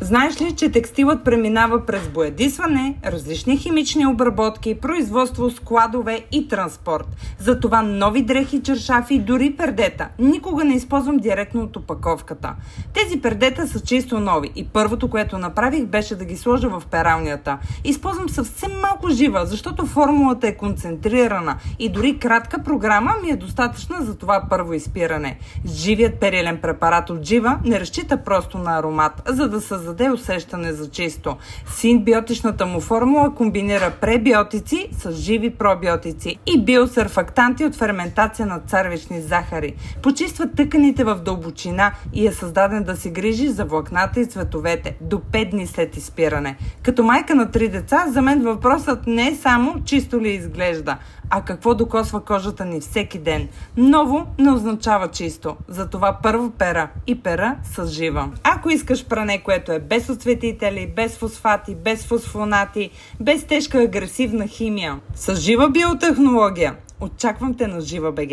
Знаеш ли, че текстилът преминава през боядисване, различни химични обработки, производство, складове и транспорт? Затова нови дрехи, чершафи и дори пердета никога не използвам директно от опаковката. Тези пердета са чисто нови и първото, което направих, беше да ги сложа в пералнята. Използвам съвсем малко жива, защото формулата е концентрирана и дори кратка програма ми е достатъчна за това първо изпиране. Живият перилен препарат от жива не разчита просто на аромат, за да създаде усещане за чисто. Синбиотичната му формула комбинира пребиотици с живи пробиотици и биосърфактанти от ферментация на царевични захари. Почиства тъканите в дълбочина и е създаден да се грижи за влакната и цветовете до 5 дни след изпиране. Като майка на 3 деца, за мен въпросът не е само чисто ли изглежда, а какво докосва кожата ни всеки ден. Ново не означава чисто, затова първо пера и пера с жива. Ако искаш пране, което е без осветители, без фосфати, без фосфонати, без тежка агресивна химия, с жива биотехнология, очаквам те на Жива БГ.